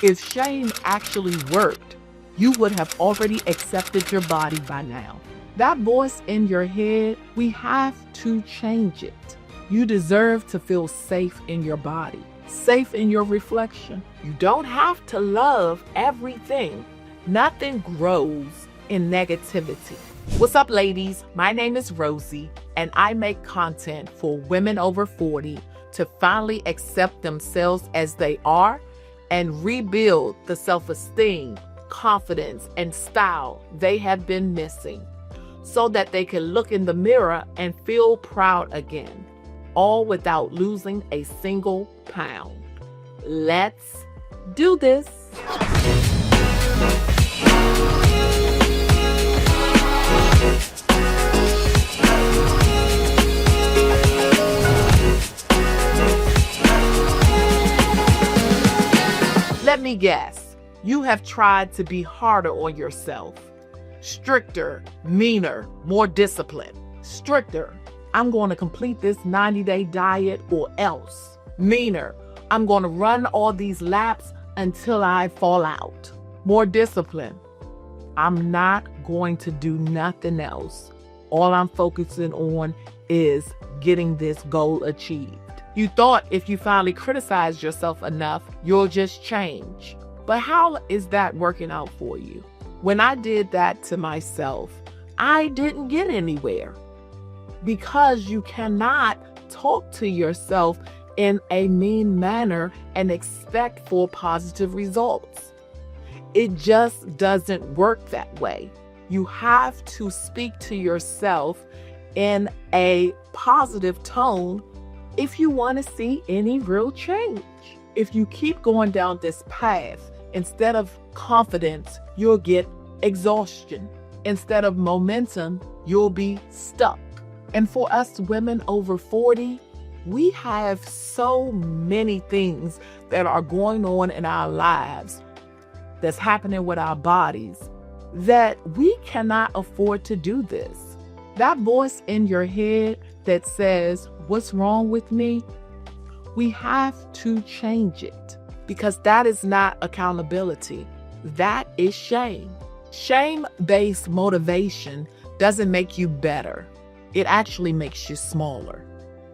If shame actually worked, you would have already accepted your body by now. That voice in your head, we have to change it. You deserve to feel safe in your body, safe in your reflection. You don't have to love everything. Nothing grows in negativity. What's up, ladies? My name is Rosie, and I make content for women over 40 to finally accept themselves as they are and rebuild the self-esteem, confidence, and style they have been missing so that they can look in the mirror and feel proud again, all without losing a single pound. Let's do this. Let me guess, you have tried to be harder on yourself. Stricter, meaner, more disciplined. Stricter, I'm going to complete this 90-day diet or else. Meaner, I'm going to run all these laps until I fall out. More disciplined, I'm not going to do nothing else. All I'm focusing on is getting this goal achieved. You thought if you finally criticized yourself enough, you'll just change. But how is that working out for you? When I did that to myself, I didn't get anywhere. Because you cannot talk to yourself in a mean manner and expect for positive results. It just doesn't work that way. You have to speak to yourself in a positive tone if you want to see any real change. If you keep going down this path, instead of confidence, you'll get exhaustion. Instead of momentum, you'll be stuck. And for us women over 40, we have so many things that are going on in our lives that's happening with our bodies that we cannot afford to do this. That voice in your head that says, "What's wrong with me?" We have to change it because that is not accountability. That is shame. Shame-based motivation doesn't make you better. It actually makes you smaller.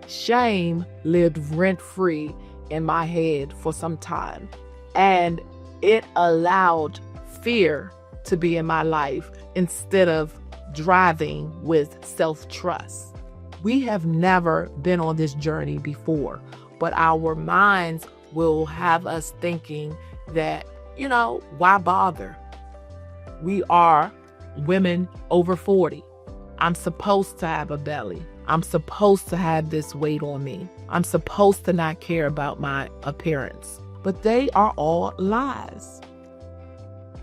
Shame lived rent-free in my head for some time, and it allowed fear to be in my life instead of driving with self-trust. We have never been on this journey before, but our minds will have us thinking that, why bother? We are women over 40. I'm supposed to have a belly. I'm supposed to have this weight on me. I'm supposed to not care about my appearance. But they are all lies.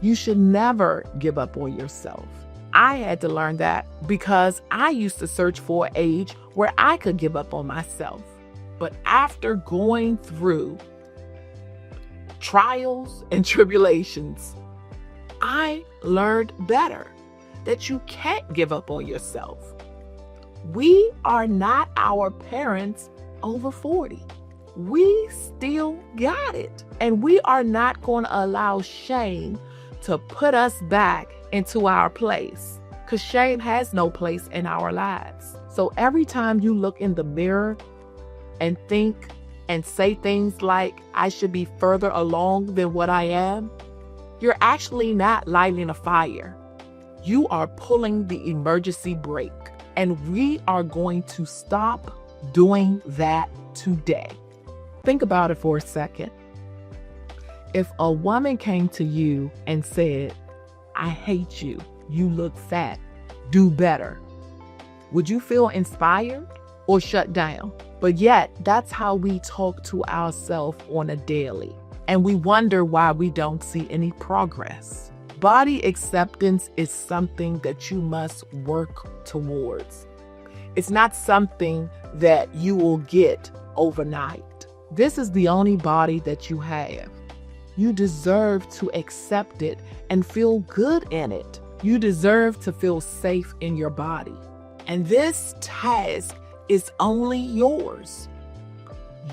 You should never give up on yourself. I had to learn that because I used to search for an age where I could give up on myself. But after going through trials and tribulations, I learned better that you can't give up on yourself. We are not our parents over 40. We still got it. And we are not going to allow shame to put us back into our place, because shame has no place in our lives. So every time you look in the mirror and think and say things like, "I should be further along than what I am," you're actually not lighting a fire. You are pulling the emergency brake, and we are going to stop doing that today. Think about it for a second. If a woman came to you and said, "I hate you, you look fat, do better," would you feel inspired or shut down? But yet, that's how we talk to ourselves on a daily. And we wonder why we don't see any progress. Body acceptance is something that you must work towards. It's not something that you will get overnight. This is the only body that you have. You deserve to accept it and feel good in it. You deserve to feel safe in your body. And this task is only yours.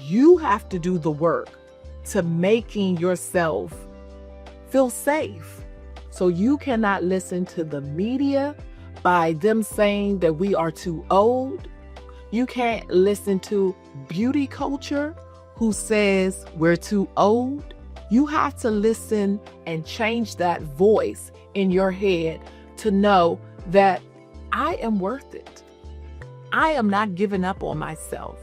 You have to do the work to making yourself feel safe. So you cannot listen to the media by them saying that we are too old. You can't listen to beauty culture who says we're too old. You have to listen and change that voice in your head to know that I am worth it. I am not giving up on myself.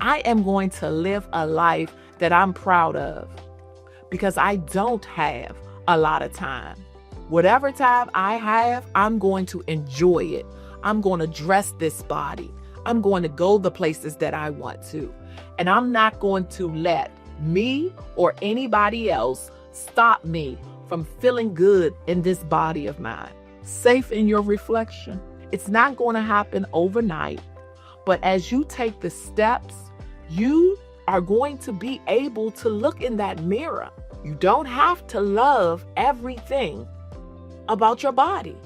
I am going to live a life that I'm proud of because I don't have a lot of time. Whatever time I have, I'm going to enjoy it. I'm going to dress this body. I'm going to go the places that I want to. And I'm not going to let me or anybody else stop me from feeling good in this body of mine. Safe in your reflection. It's not going to happen overnight, but as you take the steps, you are going to be able to look in that mirror. You don't have to love everything about your body.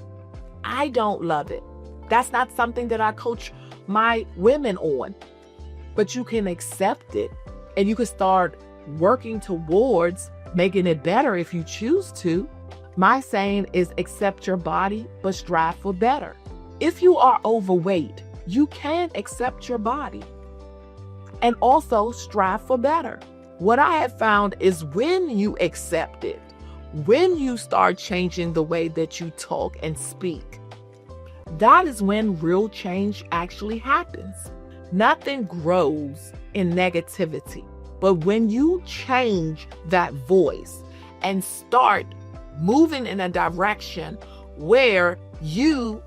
I don't love it. That's not something that I coach my women on, but you can accept it and you can start working towards making it better if you choose to. My saying is accept your body, but strive for better. If you are overweight, you can accept your body and also strive for better. What I have found is when you accept it, when you start changing the way that you talk and speak, that is when real change actually happens. Nothing grows in negativity, but when you change that voice and start moving in a direction where you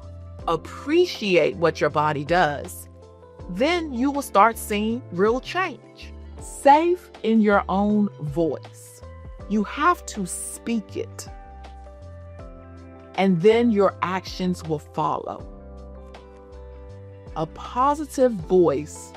appreciate what your body does, then you will start seeing real change. Safe in your own voice. You have to speak it, and then your actions will follow. A positive voice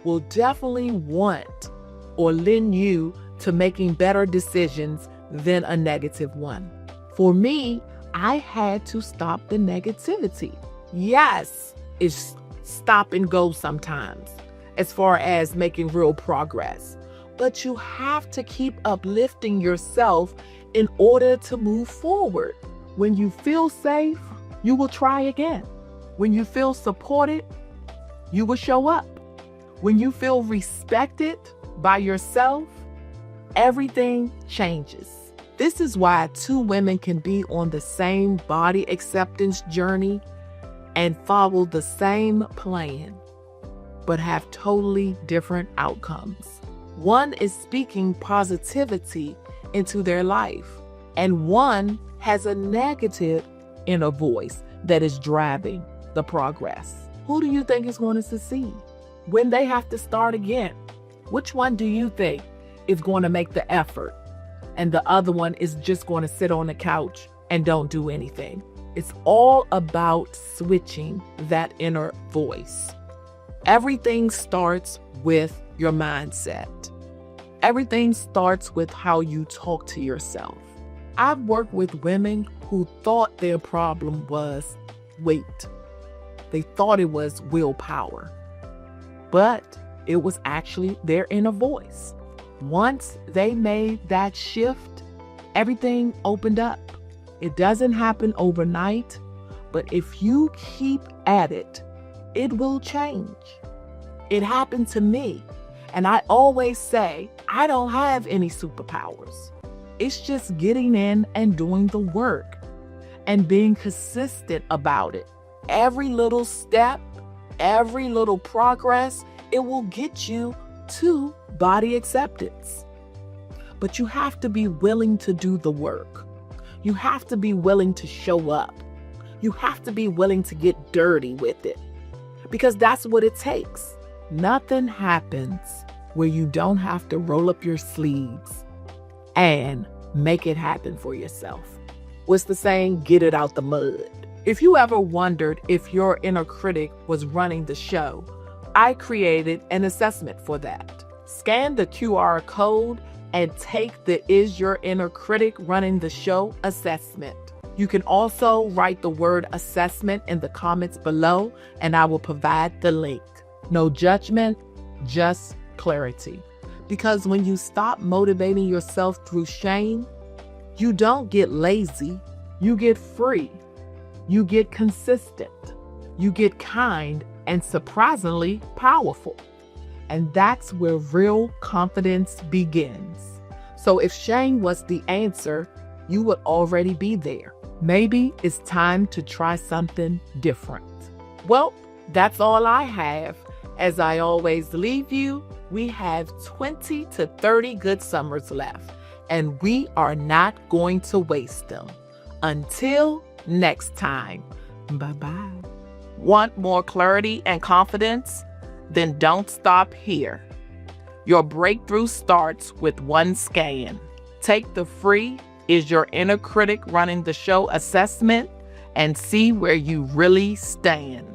will definitely want or lend you to making better decisions than a negative one. For me, I had to stop the negativity. Yes, it's stop and go sometimes as far as making real progress, but you have to keep uplifting yourself in order to move forward. When you feel safe, you will try again. When you feel supported, you will show up. When you feel respected by yourself, everything changes. This is why two women can be on the same body acceptance journey and follow the same plan, but have totally different outcomes. One is speaking positivity into their life, and one has a negative inner voice that is driving the progress. Who do you think is going to succeed when they have to start again? Which one do you think is going to make the effort, and the other one is just going to sit on the couch and don't do anything? It's all about switching that inner voice. Everything starts with your mindset. Everything starts with how you talk to yourself. I've worked with women who thought their problem was weight. They thought it was willpower, but it was actually their inner voice. Once they made that shift, everything opened up. It doesn't happen overnight, but if you keep at it, it will change. It happened to me, and I always say, I don't have any superpowers. It's just getting in and doing the work and being consistent about it. Every little step, every little progress, it will get you to body acceptance. But you have to be willing to do the work. You have to be willing to show up. You have to be willing to get dirty with it, because that's what it takes. Nothing happens where you don't have to roll up your sleeves and make it happen for yourself. What's the saying? Get it out the mud. If you ever wondered if your inner critic was running the show, I created an assessment for that. Scan the QR code and take the Is Your Inner Critic Running the Show assessment. You can also write the word assessment in the comments below, and I will provide the link. No judgment, just clarity. Because when you stop motivating yourself through shame, You don't get lazy, you get free. You get consistent. You get kind and surprisingly powerful. And that's where real confidence begins. So if shame was the answer, you would already be there. Maybe it's time to try something different. Well, that's all I have. As I always leave you, we have 20 to 30 good summers left, and we are not going to waste them. Until next time, bye-bye. Want more clarity and confidence? Then don't stop here. Your breakthrough starts with one scan. Take the free Is Your Inner Critic Running the Show assessment and see where you really stand.